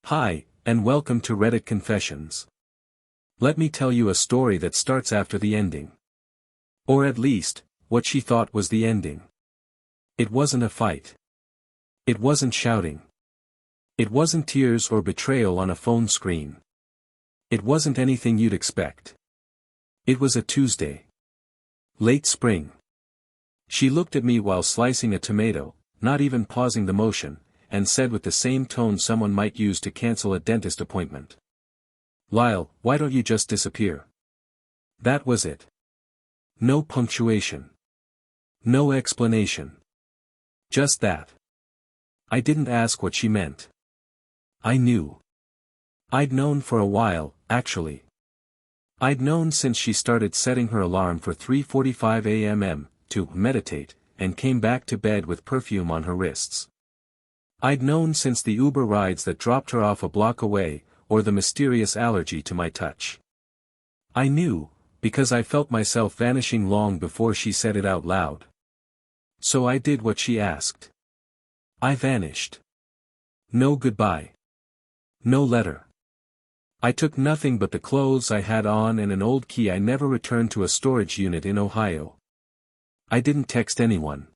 Hi, and welcome to Reddit Confessions. Let me tell you a story that starts after the ending. Or at least, what she thought was the ending. It wasn't a fight. It wasn't shouting. It wasn't tears or betrayal on a phone screen. It wasn't anything you'd expect. It was a Tuesday. Late spring. She looked at me while slicing a tomato, not even pausing the motion, and said with the same tone someone might use to cancel a dentist appointment. "Lyle, why don't you just disappear?" That was it. No punctuation. No explanation. Just that. I didn't ask what she meant. I knew. I'd known for a while, actually. I'd known since she started setting her alarm for 3:45 a.m. to meditate, and came back to bed with perfume on her wrists. I'd known since the Uber rides that dropped her off a block away, or the mysterious allergy to my touch. I knew, because I felt myself vanishing long before she said it out loud. So I did what she asked. I vanished. No goodbye. No letter. I took nothing but the clothes I had on and an old key I never returned to a storage unit in Ohio. I didn't text anyone.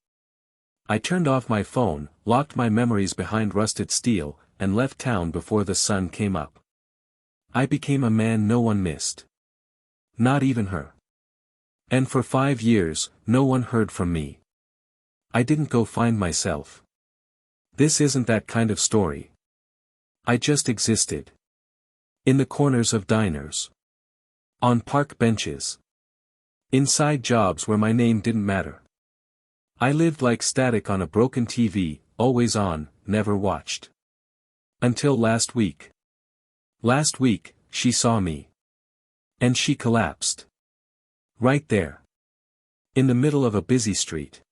I turned off my phone, locked my memories behind rusted steel, and left town before the sun came up. I became a man no one missed. Not even her. And for 5 years, no one heard from me. I didn't go find myself. This isn't that kind of story. I just existed. In the corners of diners. On park benches. Inside jobs where my name didn't matter. I lived like static on a broken TV, always on, never watched. Until last week. Last week, she saw me. And she collapsed. Right there. In the middle of a busy street.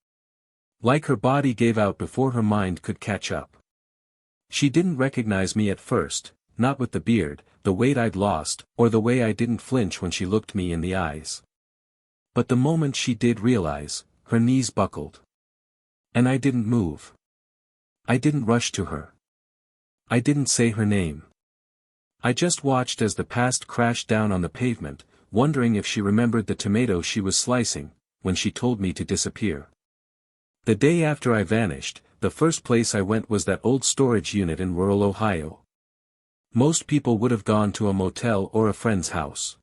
Like her body gave out before her mind could catch up. She didn't recognize me at first, not with the beard, the weight I'd lost, or the way I didn't flinch when she looked me in the eyes. But the moment she did realize, her knees buckled. And I didn't move. I didn't rush to her. I didn't say her name. I just watched as the past crashed down on the pavement, wondering if she remembered the tomato she was slicing, when she told me to disappear. The day after I vanished, the first place I went was that old storage unit in rural Ohio. Most people would have gone to a motel or a friend's house.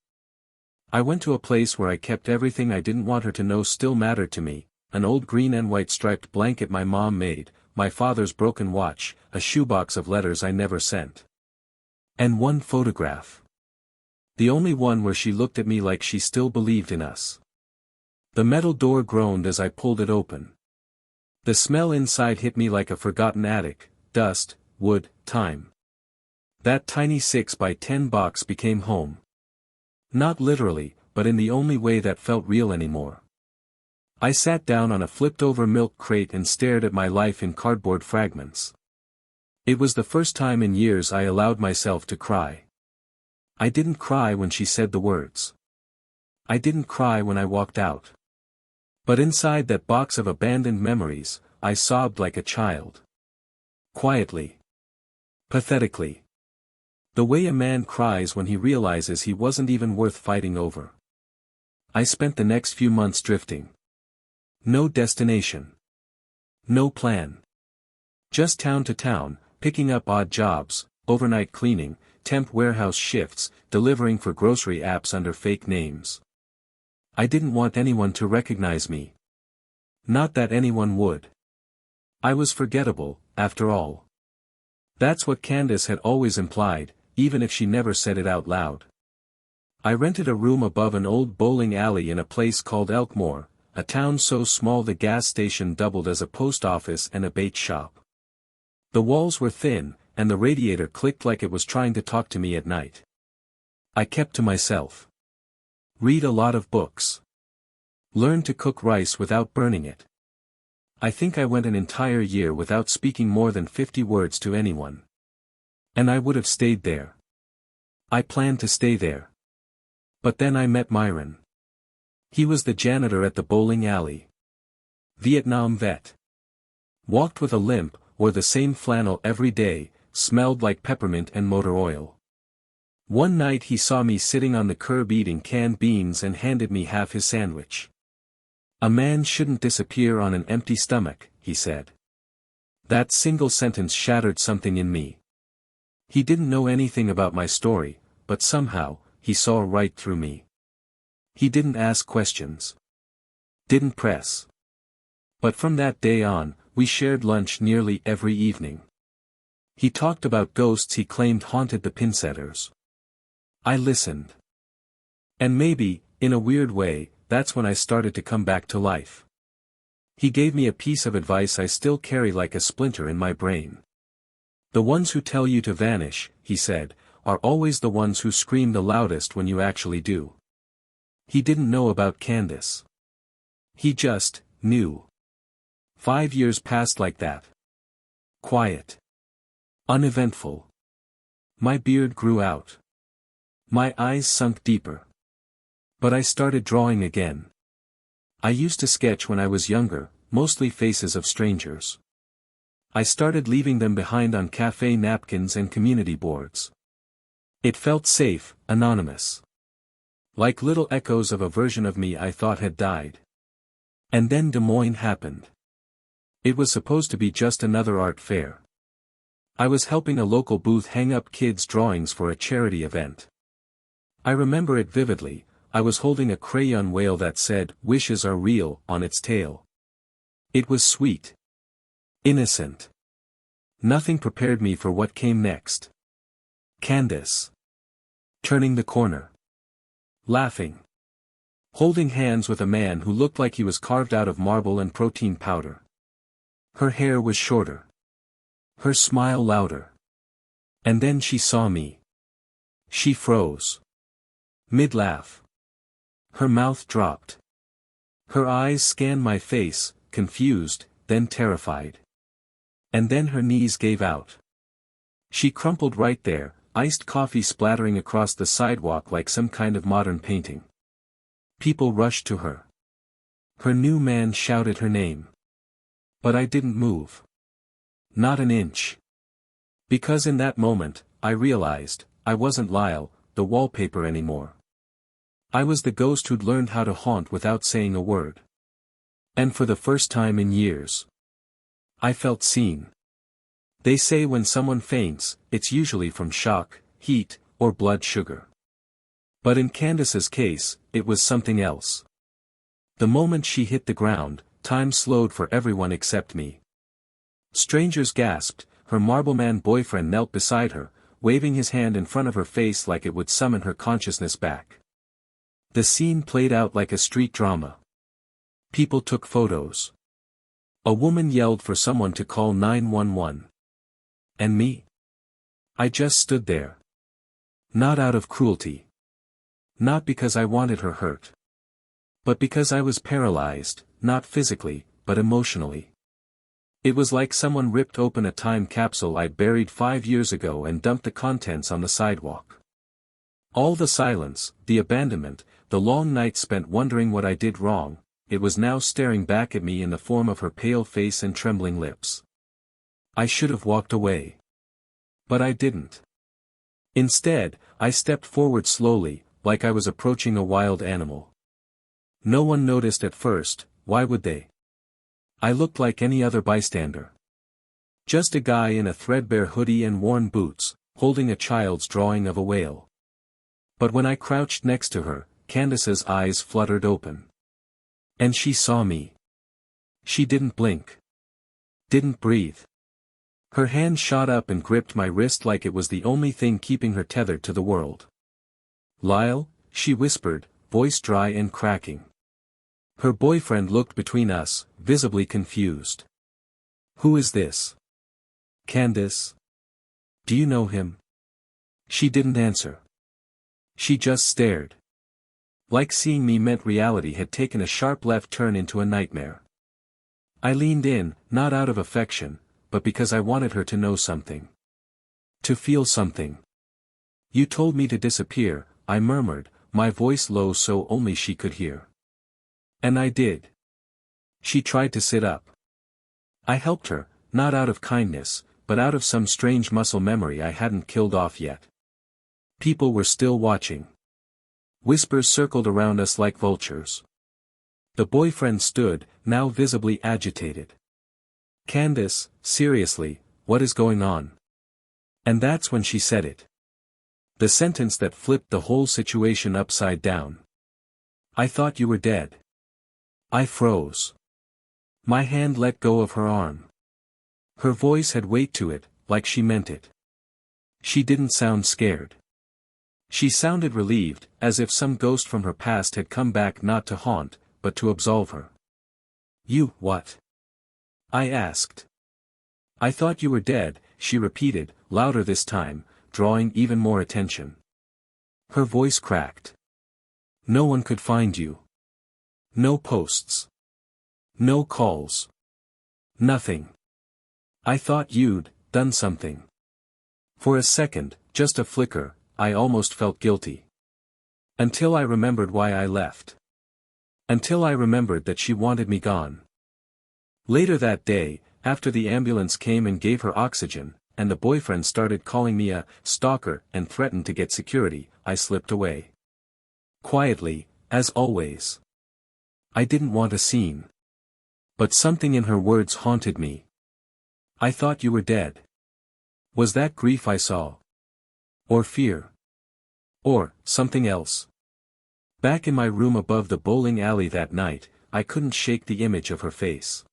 I went to a place where I kept everything I didn't want her to know still mattered to me, an old green and white striped blanket my mom made, my father's broken watch, a shoebox of letters I never sent. And one photograph. The only one where she looked at me like she still believed in us. The metal door groaned as I pulled it open. The smell inside hit me like a forgotten attic, dust, wood, time. That tiny 6x10 box became home. Not literally, but in the only way that felt real anymore. I sat down on a flipped-over milk crate and stared at my life in cardboard fragments. It was the first time in years I allowed myself to cry. I didn't cry when she said the words. I didn't cry when I walked out. But inside that box of abandoned memories, I sobbed like a child. Quietly. Pathetically. The way a man cries when he realizes he wasn't even worth fighting over. I spent the next few months drifting. No destination. No plan. Just town to town, picking up odd jobs, overnight cleaning, temp warehouse shifts, delivering for grocery apps under fake names. I didn't want anyone to recognize me. Not that anyone would. I was forgettable, after all. That's what Candace had always implied, even if she never said it out loud. I rented a room above an old bowling alley in a place called Elkmore, a town so small the gas station doubled as a post office and a bait shop. The walls were thin, and the radiator clicked like it was trying to talk to me at night. I kept to myself. Read a lot of books. Learn to cook rice without burning it. I think I went an entire year without speaking more than 50 words to anyone. And I would have stayed there. I planned to stay there. But then I met Myron. He was the janitor at the bowling alley. Vietnam vet. Walked with a limp, wore the same flannel every day, smelled like peppermint and motor oil. One night he saw me sitting on the curb eating canned beans and handed me half his sandwich. "A man shouldn't disappear on an empty stomach," he said. That single sentence shattered something in me. He didn't know anything about my story, but somehow, he saw right through me. He didn't ask questions. Didn't press. But from that day on, we shared lunch nearly every evening. He talked about ghosts he claimed haunted the pinsetters. I listened. And maybe, in a weird way, that's when I started to come back to life. He gave me a piece of advice I still carry like a splinter in my brain. "The ones who tell you to vanish," he said, "are always the ones who scream the loudest when you actually do." He didn't know about Candace. He just knew. 5 years passed like that. Quiet. Uneventful. My beard grew out. My eyes sunk deeper. But I started drawing again. I used to sketch when I was younger, mostly faces of strangers. I started leaving them behind on cafe napkins and community boards. It felt safe, anonymous. Like little echoes of a version of me I thought had died. And then Des Moines happened. It was supposed to be just another art fair. I was helping a local booth hang up kids' drawings for a charity event. I remember it vividly. I was holding a crayon whale that said, "Wishes are real," on its tail. It was sweet. Innocent. Nothing prepared me for what came next. Candace. Turning the corner. Laughing. Holding hands with a man who looked like he was carved out of marble and protein powder. Her hair was shorter. Her smile louder. And then she saw me. She froze. Mid-laugh. Her mouth dropped. Her eyes scanned my face, confused, then terrified. And then her knees gave out. She crumpled right there, iced coffee splattering across the sidewalk like some kind of modern painting. People rushed to her. Her new man shouted her name. But I didn't move. Not an inch. Because in that moment, I realized, I wasn't Lyle, the wallpaper anymore. I was the ghost who'd learned how to haunt without saying a word. And for the first time in years, I felt seen. They say when someone faints, it's usually from shock, heat, or blood sugar. But in Candace's case, it was something else. The moment she hit the ground, time slowed for everyone except me. Strangers gasped, her Marbleman boyfriend knelt beside her, waving his hand in front of her face like it would summon her consciousness back. The scene played out like a street drama. People took photos. A woman yelled for someone to call 911. And me? I just stood there. Not out of cruelty. Not because I wanted her hurt. But because I was paralyzed, not physically, but emotionally. It was like someone ripped open a time capsule I'd buried 5 years ago and dumped the contents on the sidewalk. All the silence, the abandonment, the long nights spent wondering what I did wrong, it was now staring back at me in the form of her pale face and trembling lips. I should have walked away. But I didn't. Instead, I stepped forward slowly, like I was approaching a wild animal. No one noticed at first, why would they? I looked like any other bystander. Just a guy in a threadbare hoodie and worn boots, holding a child's drawing of a whale. But when I crouched next to her, Candace's eyes fluttered open. And she saw me. She didn't blink. Didn't breathe. Her hand shot up and gripped my wrist like it was the only thing keeping her tethered to the world. "Lyle," she whispered, voice dry and cracking. Her boyfriend looked between us, visibly confused. "Who is this?" "Candace. Do you know him?" She didn't answer. She just stared. Like seeing me meant reality had taken a sharp left turn into a nightmare. I leaned in, not out of affection, but because I wanted her to know something. To feel something. "You told me to disappear," I murmured, my voice low so only she could hear. "And I did." She tried to sit up. I helped her, not out of kindness, but out of some strange muscle memory I hadn't killed off yet. People were still watching. Whispers circled around us like vultures. The boyfriend stood, now visibly agitated. "Candace, seriously, what is going on?" And that's when she said it. The sentence that flipped the whole situation upside down. "I thought you were dead." I froze. My hand let go of her arm. Her voice had weight to it, like she meant it. She didn't sound scared. She sounded relieved, as if some ghost from her past had come back not to haunt, but to absolve her. "You, what?" I asked. "I thought you were dead," she repeated, louder this time, drawing even more attention. Her voice cracked. "No one could find you. No posts. No calls. Nothing. I thought you'd done something." For a second, just a flicker, I almost felt guilty. Until I remembered why I left. Until I remembered that she wanted me gone. Later that day, after the ambulance came and gave her oxygen, and the boyfriend started calling me a stalker and threatened to get security, I slipped away. Quietly, as always. I didn't want a scene. But something in her words haunted me. "I thought you were dead." Was that grief I saw? Or fear? Or something else? Back in my room above the bowling alley that night, I couldn't shake the image of her face.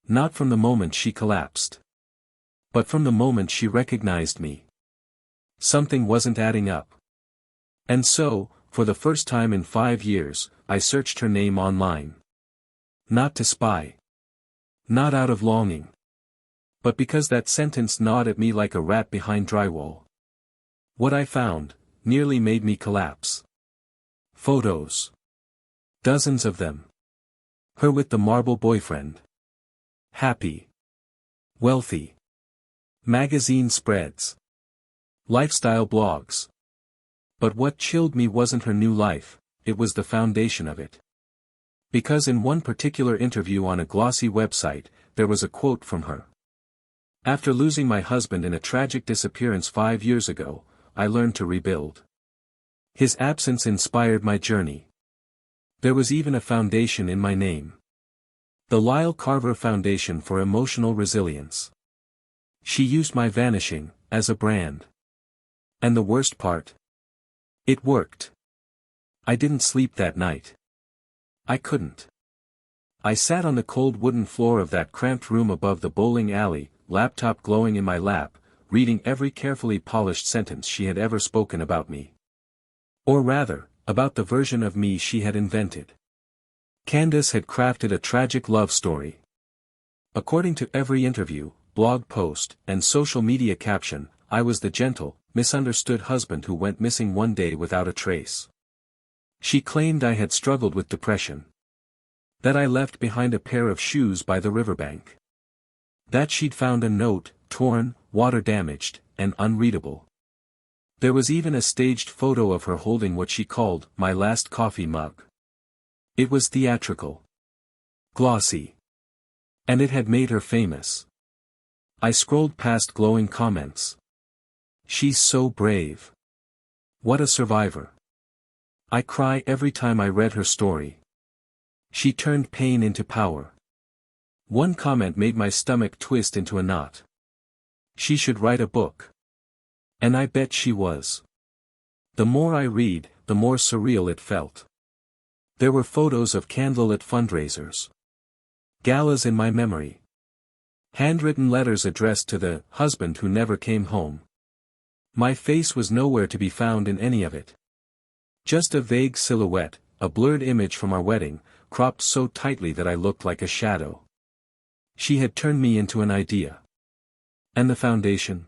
Not from the moment she collapsed. But from the moment she recognized me. Something wasn't adding up. And so, for the first time in 5 years, I searched her name online. Not to spy. Not out of longing. But because that sentence gnawed at me like a rat behind drywall. What I found nearly made me collapse. Photos. Dozens of them. Her with the marble boyfriend. Happy. Wealthy. Magazine spreads. Lifestyle blogs. But what chilled me wasn't her new life, it was the foundation of it. Because in one particular interview on a glossy website, there was a quote from her. "After losing my husband in a tragic disappearance 5 years ago, I learned to rebuild. His absence inspired my journey. There was even a foundation in my name. The Lyle Foundation for Emotional Resilience." She used my vanishing as a brand. And the worst part? It worked. I didn't sleep that night. I couldn't. I sat on the cold wooden floor of that cramped room above the bowling alley, laptop glowing in my lap, reading every carefully polished sentence she had ever spoken about me. Or rather, about the version of me she had invented. Candace had crafted a tragic love story. According to every interview, blog post, and social media caption, I was the gentle, misunderstood husband who went missing one day without a trace. She claimed I had struggled with depression. That I left behind a pair of shoes by the riverbank. That she'd found a note, torn, water-damaged, and unreadable. There was even a staged photo of her holding what she called my last coffee mug. It was theatrical. Glossy. And it had made her famous. I scrolled past glowing comments. "She's so brave. What a survivor. I cry every time I read her story. She turned pain into power." One comment made my stomach twist into a knot. She should write a book. And I bet she was. The more I read, the more surreal it felt. There were photos of candlelit fundraisers. Galas in my memory. Handwritten letters addressed to the husband who never came home. My face was nowhere to be found in any of it. Just a vague silhouette, a blurred image from our wedding, cropped so tightly that I looked like a shadow. She had turned me into an idea. And the foundation?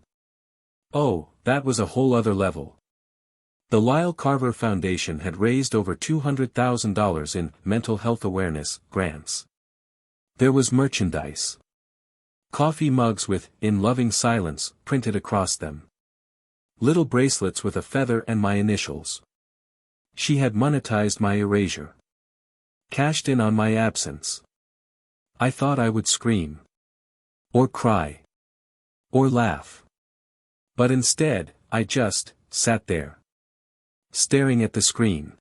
Oh, that was a whole other level. The Lyle Foundation had raised over $200,000 in mental health awareness grants. There was merchandise. Coffee mugs with "In Loving Silence" printed across them. Little bracelets with a feather and my initials. She had monetized my erasure. Cashed in on my absence. I thought I would scream. Or cry. Or laugh. But instead, I just sat there. Staring at the screen.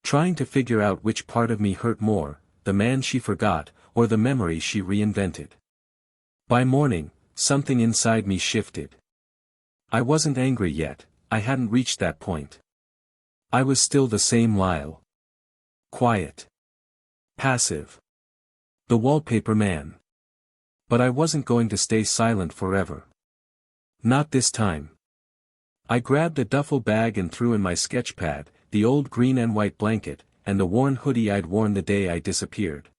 Trying to figure out which part of me hurt more, the man she forgot, or the memory she reinvented. By morning, something inside me shifted. I wasn't angry yet, I hadn't reached that point. I was still the same Lyle. Quiet. Passive. The wallpaper man. But I wasn't going to stay silent forever. Not this time. I grabbed a duffel bag and threw in my sketch pad, the old green and white blanket, and the worn hoodie I'd worn the day I disappeared.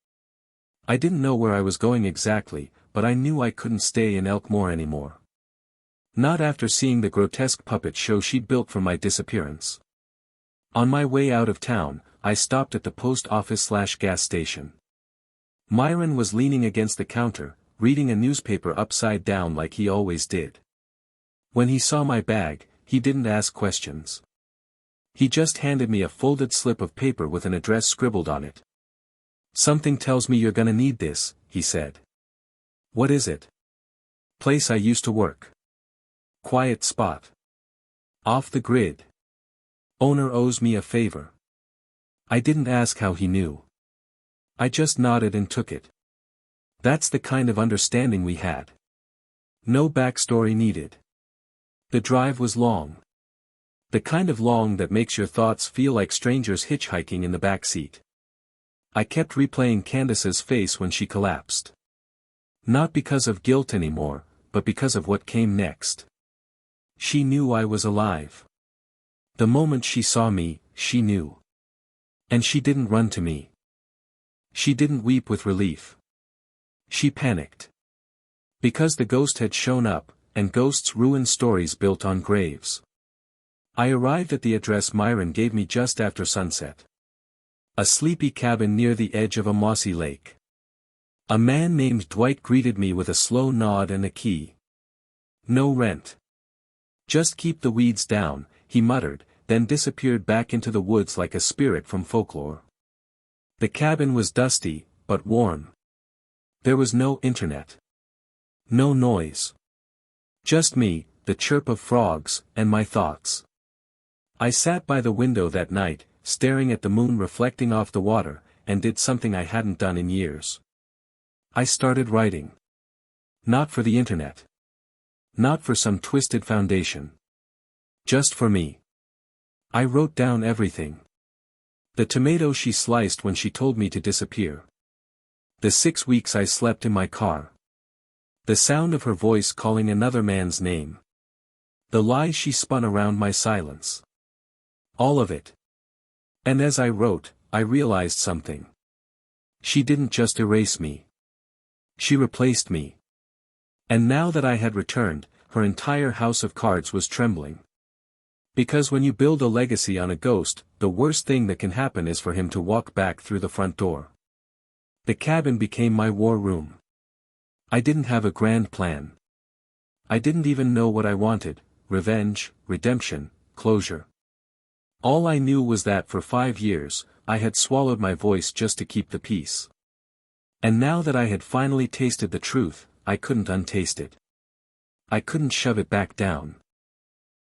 I didn't know where I was going exactly, but I knew I couldn't stay in Elkmore anymore. Not after seeing the grotesque puppet show she'd built for my disappearance. On my way out of town, I stopped at the post office/gas station. Myron was leaning against the counter, reading a newspaper upside down like he always did. When he saw my bag, he didn't ask questions. He just handed me a folded slip of paper with an address scribbled on it. "Something tells me you're gonna need this," he said. "What is it?" "Place I used to work. Quiet spot. Off the grid. Owner owes me a favor." I didn't ask how he knew. I just nodded and took it. That's the kind of understanding we had. No backstory needed. The drive was long. The kind of long that makes your thoughts feel like strangers hitchhiking in the back seat. I kept replaying Candace's face when she collapsed. Not because of guilt anymore, but because of what came next. She knew I was alive. The moment she saw me, she knew. And she didn't run to me. She didn't weep with relief. She panicked. Because the ghost had shown up, and ghosts ruin stories built on graves. I arrived at the address Myron gave me just after sunset. A sleepy cabin near the edge of a mossy lake. A man named Dwight greeted me with a slow nod and a key. "No rent. Just keep the weeds down," he muttered, then disappeared back into the woods like a spirit from folklore. The cabin was dusty, but warm. There was no internet. No noise. Just me, the chirp of frogs, and my thoughts. I sat by the window that night, staring at the moon reflecting off the water, and did something I hadn't done in years. I started writing. Not for the internet. Not for some twisted foundation. Just for me. I wrote down everything. The tomato she sliced when she told me to disappear. The 6 weeks I slept in my car. The sound of her voice calling another man's name. The lies she spun around my silence. All of it. And as I wrote, I realized something. She didn't just erase me. She replaced me. And now that I had returned, her entire house of cards was trembling. Because when you build a legacy on a ghost, the worst thing that can happen is for him to walk back through the front door. The cabin became my war room. I didn't have a grand plan. I didn't even know what I wanted: revenge, redemption, closure. All I knew was that for 5 years, I had swallowed my voice just to keep the peace. And now that I had finally tasted the truth, I couldn't untaste it. I couldn't shove it back down.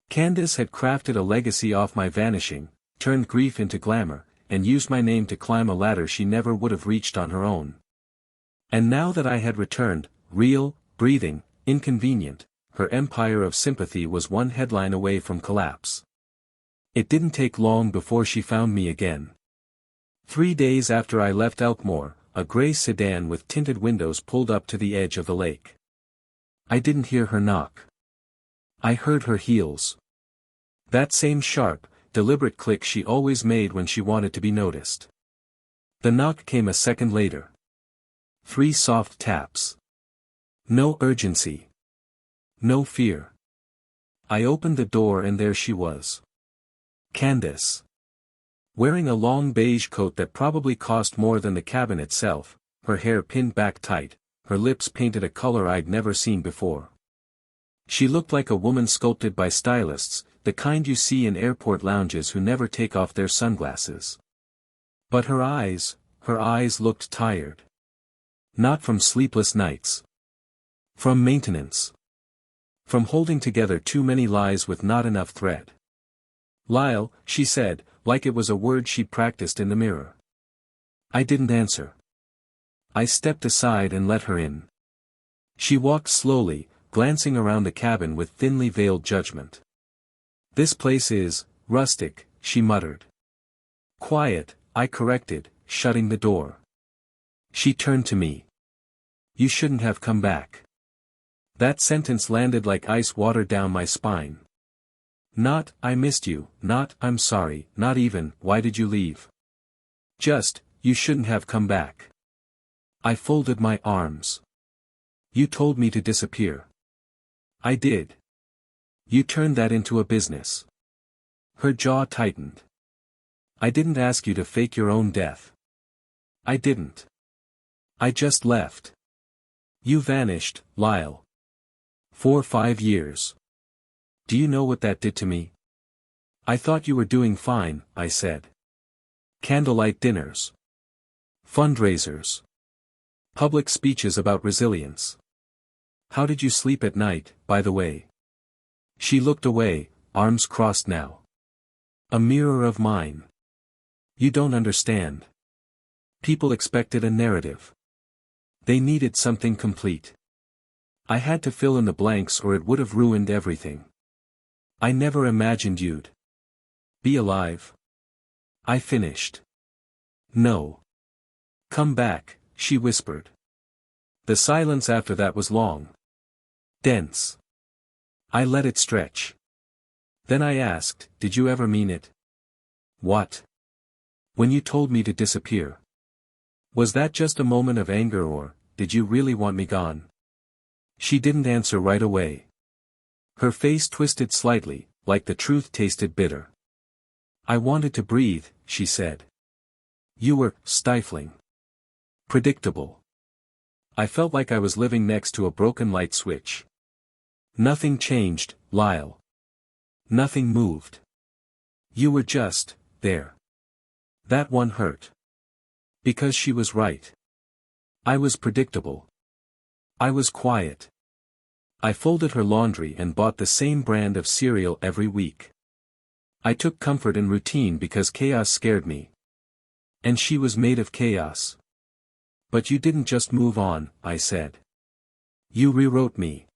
Candace had crafted a legacy off my vanishing, turned grief into glamour, and used my name to climb a ladder she never would have reached on her own. And now that I had returned, real, breathing, inconvenient, her empire of sympathy was one headline away from collapse. It didn't take long before she found me again. 3 days after I left Elkmore, a gray sedan with tinted windows pulled up to the edge of the lake. I didn't hear her knock. I heard her heels. That same sharp, deliberate click she always made when she wanted to be noticed. The knock came a second later. 3 soft taps. No urgency. No fear. I opened the door and there she was. Candace. Wearing a long beige coat that probably cost more than the cabin itself, her hair pinned back tight, her lips painted a color I'd never seen before. She looked like a woman sculpted by stylists, the kind you see in airport lounges who never take off their sunglasses. But her eyes looked tired. Not from sleepless nights. From maintenance. From holding together too many lies with not enough thread. Lyle, she said, like it was a word she'd practiced in the mirror. I didn't answer. I stepped aside and let her in. She walked slowly, glancing around the cabin with thinly veiled judgment. This place is rustic, she muttered. Quiet, I corrected, shutting the door. She turned to me. You shouldn't have come back. That sentence landed like ice water down my spine. Not, I missed you, not, I'm sorry, not even, why did you leave? Just, you shouldn't have come back. I folded my arms. You told me to disappear. I did. You turned that into a business. Her jaw tightened. I didn't ask you to fake your own death. I didn't. I just left. You vanished, Lyle. For 5 years. Do you know what that did to me? I thought you were doing fine, I said. Candlelight dinners. Fundraisers. Public speeches about resilience. How did you sleep at night, by the way? She looked away, arms crossed now. A mirror of mine. You don't understand. People expected a narrative. They needed something complete. I had to fill in the blanks or it would have ruined everything. I never imagined you'd be alive. I finished. No. Come back, she whispered. The silence after that was long. Dense. I let it stretch. Then I asked, did you ever mean it? What? When you told me to disappear. Was that just a moment of anger or, did you really want me gone? She didn't answer right away. Her face twisted slightly, like the truth tasted bitter. I wanted to breathe, she said. You were stifling. Predictable. I felt like I was living next to a broken light switch. Nothing changed, Lyle. Nothing moved. You were just there. That one hurt. Because she was right. I was predictable. I was quiet. I folded her laundry and bought the same brand of cereal every week. I took comfort in routine because chaos scared me. And she was made of chaos. But you didn't just move on, I said. You rewrote me.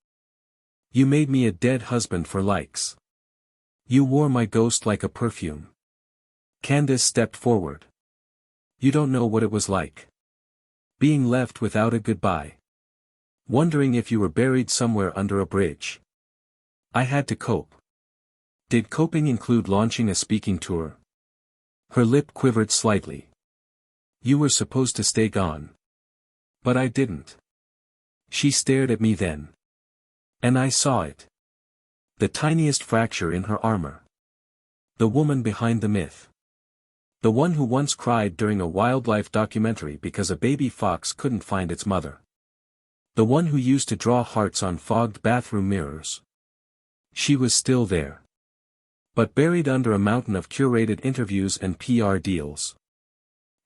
You made me a dead husband for likes. You wore my ghost like a perfume. Candace stepped forward. You don't know what it was like. Being left without a goodbye. Wondering if you were buried somewhere under a bridge. I had to cope. Did coping include launching a speaking tour? Her lip quivered slightly. You were supposed to stay gone. But I didn't. She stared at me then. And I saw it. The tiniest fracture in her armor. The woman behind the myth. The one who once cried during a wildlife documentary because a baby fox couldn't find its mother. The one who used to draw hearts on fogged bathroom mirrors. She was still there. But buried under a mountain of curated interviews and PR deals.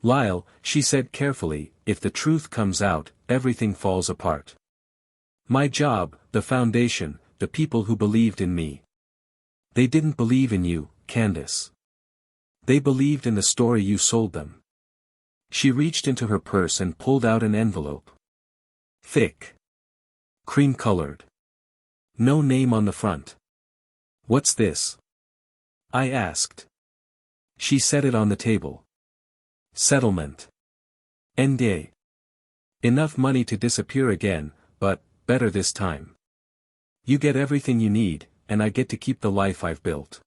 Lyle, she said carefully, if the truth comes out, everything falls apart. My job, the foundation, the people who believed in me. They didn't believe in you, Candace. They believed in the story you sold them. She reached into her purse and pulled out an envelope. Thick. Cream-colored. No name on the front. What's this? I asked. She set it on the table. Settlement. NDA. Enough money to disappear again, but, better this time. You get everything you need, and I get to keep the life I've built.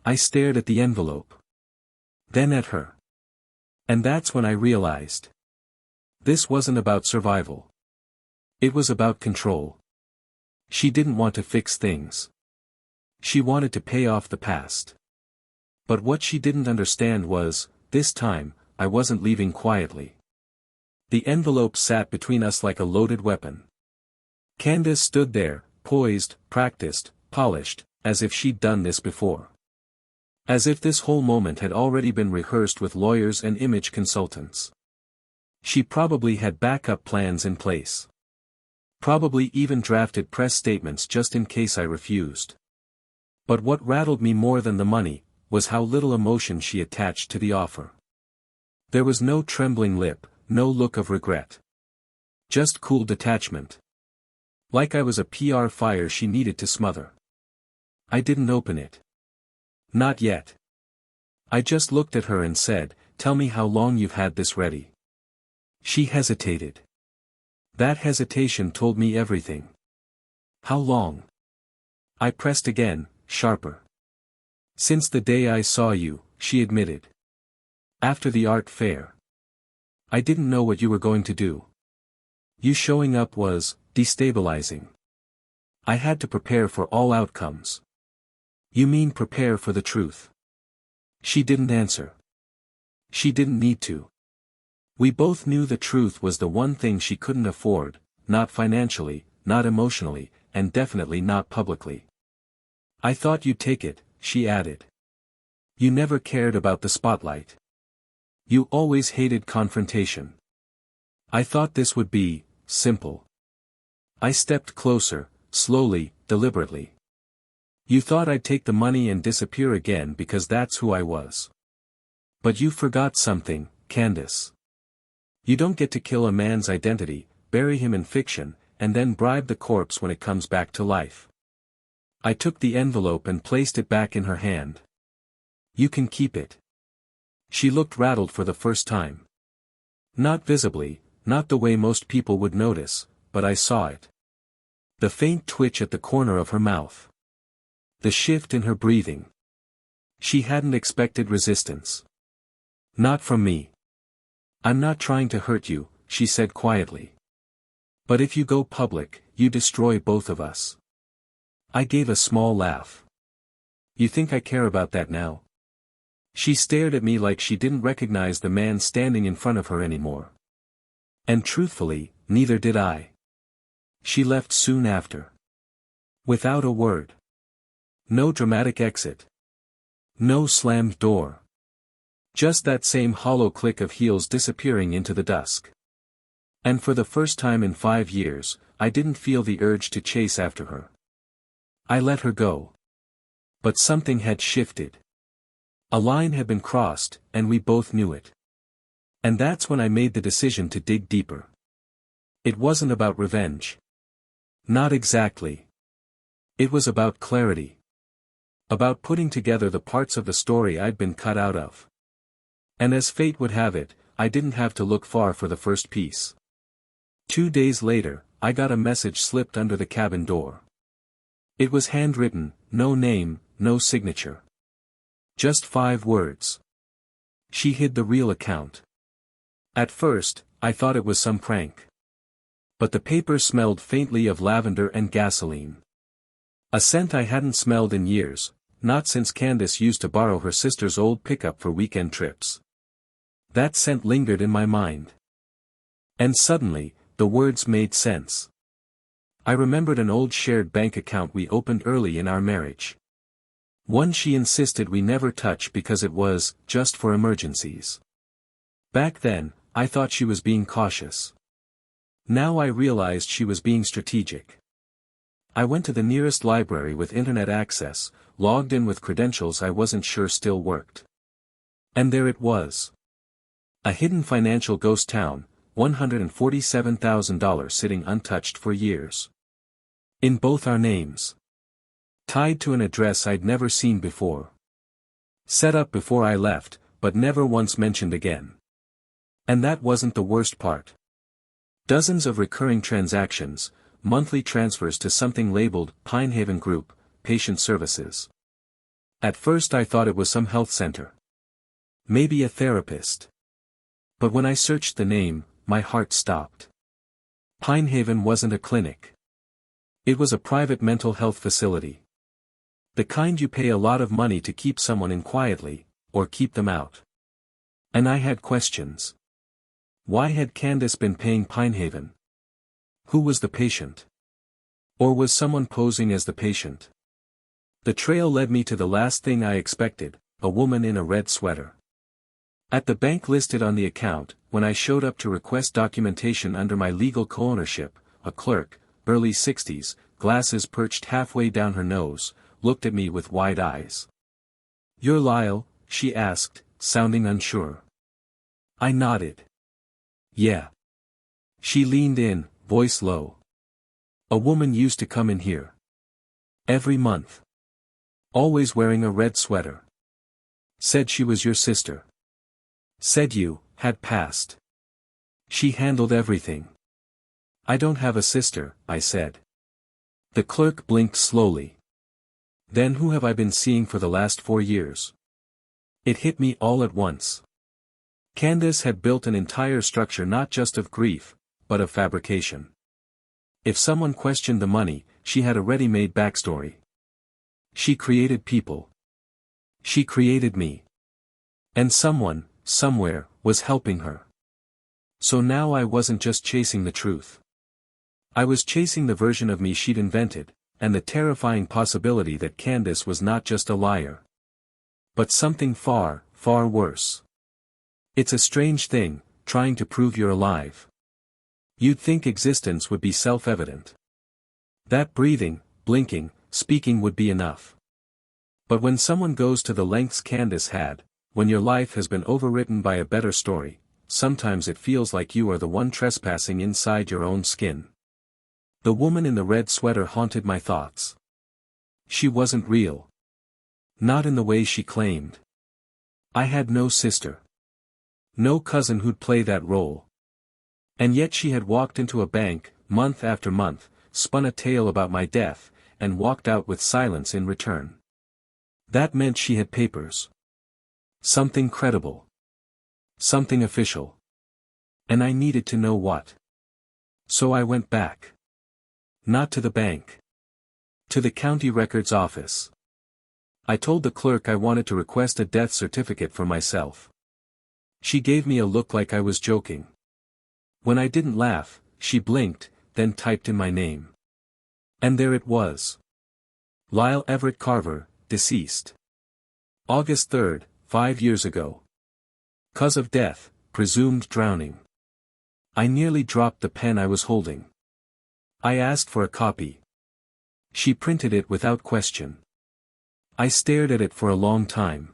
I stared at the envelope. Then at her. And that's when I realized. This wasn't about survival. It was about control. She didn't want to fix things. She wanted to pay off the past. But what she didn't understand was, this time, I wasn't leaving quietly. The envelope sat between us like a loaded weapon. Candace stood there, poised, practiced, polished, as if she'd done this before. As if this whole moment had already been rehearsed with lawyers and image consultants. She probably had backup plans in place. Probably even drafted press statements just in case I refused. But what rattled me more than the money, was how little emotion she attached to the offer. There was no trembling lip, no look of regret. Just cool detachment. Like I was a PR fire she needed to smother. I didn't open it. Not yet. I just looked at her and said, "Tell me how long you've had this ready." She hesitated. That hesitation told me everything. How long? I pressed again, sharper. Since the day I saw you, she admitted. After the art fair. I didn't know what you were going to do. You showing up was destabilizing. I had to prepare for all outcomes. You mean prepare for the truth? She didn't answer. She didn't need to. We both knew the truth was the one thing she couldn't afford, not financially, not emotionally, and definitely not publicly. I thought you'd take it, she added. You never cared about the spotlight. You always hated confrontation. I thought this would be simple. I stepped closer, slowly, deliberately. You thought I'd take the money and disappear again because that's who I was. But you forgot something, Candace. You don't get to kill a man's identity, bury him in fiction, and then bribe the corpse when it comes back to life. I took the envelope and placed it back in her hand. You can keep it. She looked rattled for the first time. Not visibly, not the way most people would notice, but I saw it. The faint twitch at the corner of her mouth. The shift in her breathing. She hadn't expected resistance. Not from me. I'm not trying to hurt you, she said quietly. But if you go public, you destroy both of us. I gave a small laugh. You think I care about that now? She stared at me like she didn't recognize the man standing in front of her anymore. And truthfully, neither did I. She left soon after. Without a word. No dramatic exit. No slammed door. Just that same hollow click of heels disappearing into the dusk. And for the first time in 5 years, I didn't feel the urge to chase after her. I let her go. But something had shifted. A line had been crossed, and we both knew it. And that's when I made the decision to dig deeper. It wasn't about revenge. Not exactly. It was about clarity. About putting together the parts of the story I'd been cut out of. And as fate would have it, I didn't have to look far for the first piece. 2 days later, I got a message slipped under the cabin door. It was handwritten, no name, no signature. Just 5 words. She hid the real account. At first, I thought it was some prank. But the paper smelled faintly of lavender and gasoline. A scent I hadn't smelled in years, not since Candace used to borrow her sister's old pickup for weekend trips. That scent lingered in my mind. And suddenly, the words made sense. I remembered an old shared bank account we opened early in our marriage. One she insisted we never touch because it was, just for emergencies. Back then, I thought she was being cautious. Now I realized she was being strategic. I went to the nearest library with internet access, logged in with credentials I wasn't sure still worked. And there it was. A hidden financial ghost town, $147,000 sitting untouched for years. In both our names. Tied to an address I'd never seen before. Set up before I left, but never once mentioned again. And that wasn't the worst part. Dozens of recurring transactions, monthly transfers to something labeled Pinehaven Group, Patient Services. At first I thought it was some health center. Maybe a therapist. But when I searched the name, my heart stopped. Pinehaven wasn't a clinic. It was a private mental health facility. The kind you pay a lot of money to keep someone in quietly, or keep them out. And I had questions. Why had Candace been paying Pinehaven? Who was the patient? Or was someone posing as the patient? The trail led me to the last thing I expected, a woman in a red sweater. At the bank listed on the account, when I showed up to request documentation under my legal co-ownership, a clerk, early 60s, glasses perched halfway down her nose, looked at me with wide eyes. "You're Lyle?" she asked, sounding unsure. I nodded. "Yeah." She leaned in, voice low. "A woman used to come in here. Every month. Always wearing a red sweater. Said she was your sister. Said you had passed. She handled everything." "I don't have a sister," I said. The clerk blinked slowly. "Then who have I been seeing for the last 4 years?" It hit me all at once. Candace had built an entire structure not just of grief, but of fabrication. If someone questioned the money, she had a ready-made backstory. She created people. She created me. And someone, somewhere, was helping her. So now I wasn't just chasing the truth. I was chasing the version of me she'd invented, and the terrifying possibility that Candace was not just a liar. But something far, far worse. It's a strange thing, trying to prove you're alive. You'd think existence would be self-evident. That breathing, blinking, speaking would be enough. But when someone goes to the lengths Candace had, when your life has been overwritten by a better story, sometimes it feels like you are the one trespassing inside your own skin. The woman in the red sweater haunted my thoughts. She wasn't real. Not in the way she claimed. I had no sister. No cousin who'd play that role. And yet she had walked into a bank, month after month, spun a tale about my death, and walked out with silence in return. That meant she had papers. Something credible. Something official. And I needed to know what. So I went back. Not to the bank. To the county records office. I told the clerk I wanted to request a death certificate for myself. She gave me a look like I was joking. When I didn't laugh, she blinked, then typed in my name. And there it was. Lyle Everett Carver, deceased. August 3rd, 5 years ago. Cause of death, presumed drowning. I nearly dropped the pen I was holding. I asked for a copy. She printed it without question. I stared at it for a long time.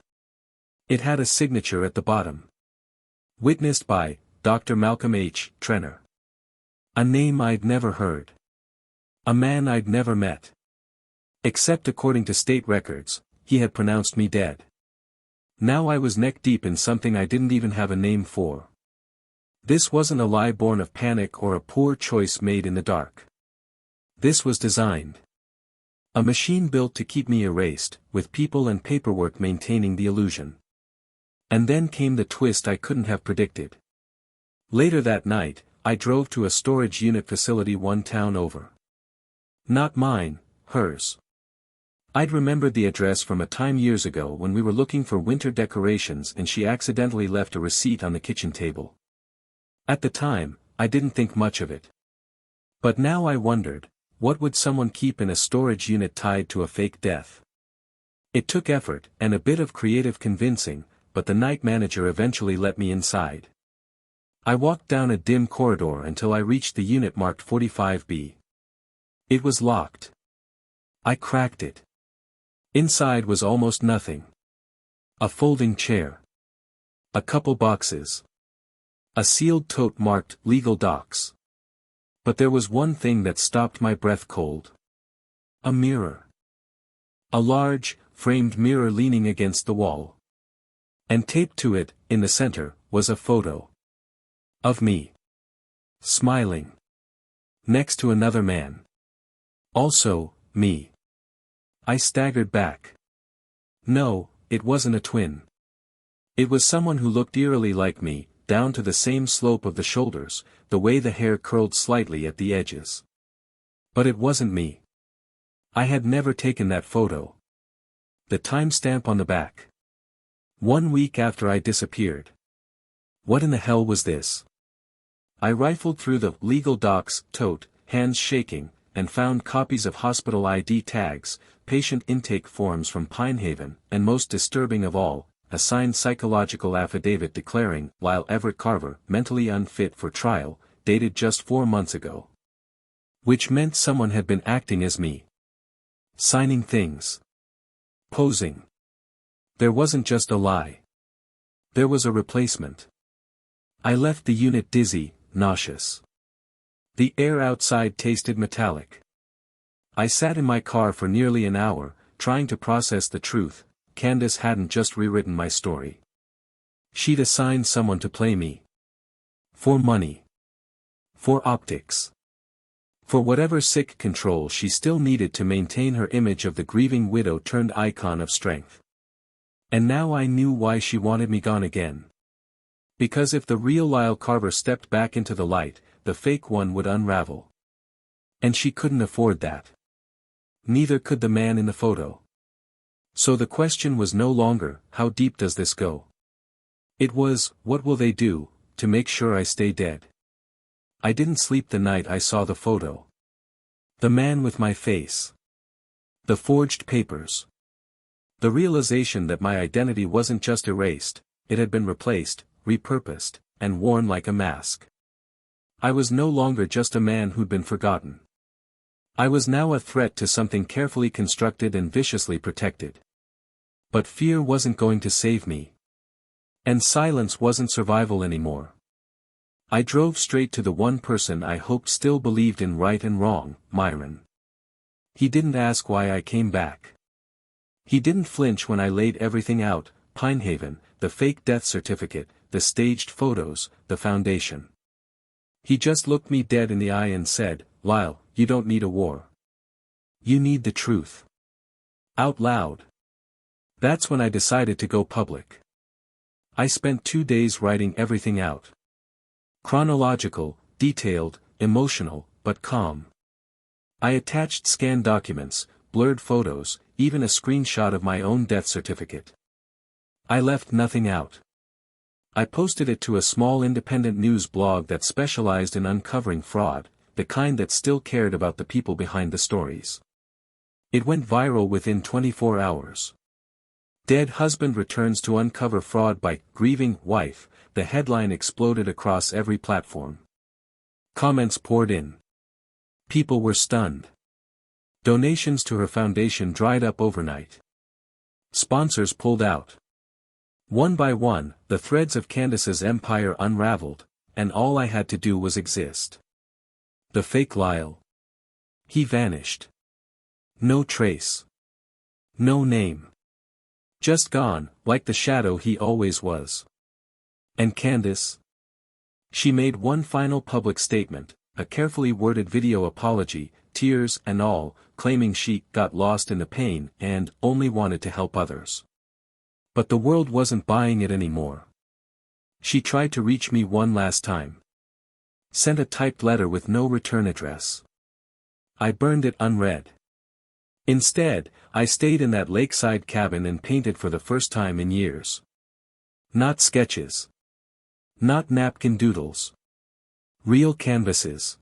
It had a signature at the bottom. Witnessed by Dr. Malcolm H. Trenner. A name I'd never heard. A man I'd never met. Except according to state records, he had pronounced me dead. Now I was neck deep in something I didn't even have a name for. This wasn't a lie born of panic or a poor choice made in the dark. This was designed. A machine built to keep me erased, with people and paperwork maintaining the illusion. And then came the twist I couldn't have predicted. Later that night, I drove to a storage unit facility one town over. Not mine, hers. I'd remembered the address from a time years ago when we were looking for winter decorations and she accidentally left a receipt on the kitchen table. At the time, I didn't think much of it. But now I wondered, what would someone keep in a storage unit tied to a fake death? It took effort and a bit of creative convincing, but the night manager eventually let me inside. I walked down a dim corridor until I reached the unit marked 45B. It was locked. I cracked it. Inside was almost nothing. A folding chair. A couple boxes. A sealed tote marked legal docs. But there was one thing that stopped my breath cold. A mirror. A large, framed mirror leaning against the wall. And taped to it, in the center, was a photo. Of me. Smiling. Next to another man. Also, me. I staggered back. No, it wasn't a twin. It was someone who looked eerily like me, down to the same slope of the shoulders, the way the hair curled slightly at the edges. But it wasn't me. I had never taken that photo. The timestamp on the back. 1 week after I disappeared. What in the hell was this? I rifled through the legal docs tote, hands shaking, and found copies of hospital ID tags, patient intake forms from Pinehaven, and most disturbing of all, a signed psychological affidavit declaring Lyle Everett Carver mentally unfit for trial, dated just 4 months ago. Which meant someone had been acting as me. Signing things. Posing. There wasn't just a lie. There was a replacement. I left the unit dizzy, nauseous. The air outside tasted metallic. I sat in my car for nearly an hour, trying to process the truth. Candace hadn't just rewritten my story. She'd assigned someone to play me. For money. For optics. For whatever sick control she still needed to maintain her image of the grieving widow turned icon of strength. And now I knew why she wanted me gone again. Because if the real Lyle Carver stepped back into the light, the fake one would unravel. And she couldn't afford that. Neither could the man in the photo. So the question was no longer, how deep does this go? It was, what will they do, to make sure I stay dead? I didn't sleep the night I saw the photo. The man with my face. The forged papers. The realization that my identity wasn't just erased, it had been replaced, repurposed, and worn like a mask. I was no longer just a man who'd been forgotten. I was now a threat to something carefully constructed and viciously protected. But fear wasn't going to save me. And silence wasn't survival anymore. I drove straight to the one person I hoped still believed in right and wrong, Myron. He didn't ask why I came back. He didn't flinch when I laid everything out, Pinehaven, the fake death certificate, the staged photos, the foundation. He just looked me dead in the eye and said, Lyle, you don't need a war. You need the truth. Out loud. That's when I decided to go public. I spent 2 days writing everything out. Chronological, detailed, emotional, but calm. I attached scanned documents, blurred photos, even a screenshot of my own death certificate. I left nothing out. I posted it to a small independent news blog that specialized in uncovering fraud, the kind that still cared about the people behind the stories. It went viral within 24 hours. Dead husband returns to uncover fraud by grieving wife, the headline exploded across every platform. Comments poured in. People were stunned. Donations to her foundation dried up overnight. Sponsors pulled out. One by one, the threads of Candace's empire unraveled, and all I had to do was exist. The fake Lyle. He vanished. No trace. No name. Just gone, like the shadow he always was. And Candace? She made one final public statement, a carefully worded video apology, tears and all, claiming she got lost in the pain and only wanted to help others. But the world wasn't buying it anymore. She tried to reach me one last time. Sent a typed letter with no return address. I burned it unread. Instead, I stayed in that lakeside cabin and painted for the first time in years. Not sketches. Not napkin doodles. Real canvases.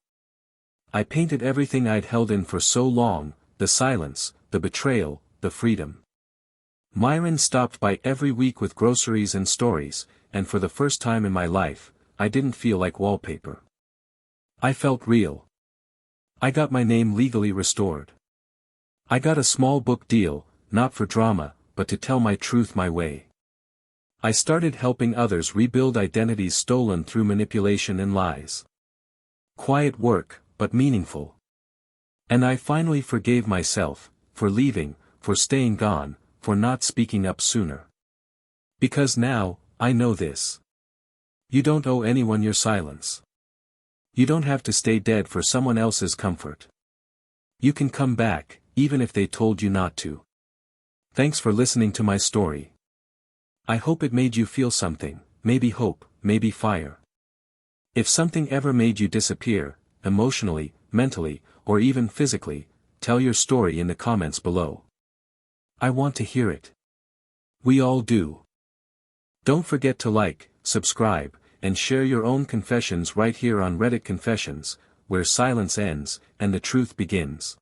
I painted everything I'd held in for so long, the silence, the betrayal, the freedom. Myron stopped by every week with groceries and stories, and for the first time in my life, I didn't feel like wallpaper. I felt real. I got my name legally restored. I got a small book deal, not for drama, but to tell my truth my way. I started helping others rebuild identities stolen through manipulation and lies. Quiet work, but meaningful. And I finally forgave myself, for leaving, for staying gone, for not speaking up sooner. Because now, I know this. You don't owe anyone your silence. You don't have to stay dead for someone else's comfort. You can come back, even if they told you not to. Thanks for listening to my story. I hope it made you feel something, maybe hope, maybe fire. If something ever made you disappear, emotionally, mentally, or even physically, tell your story in the comments below. I want to hear it. We all do. Don't forget to like, subscribe, and share your own confessions right here on Reddit Confessions, where silence ends, and the truth begins.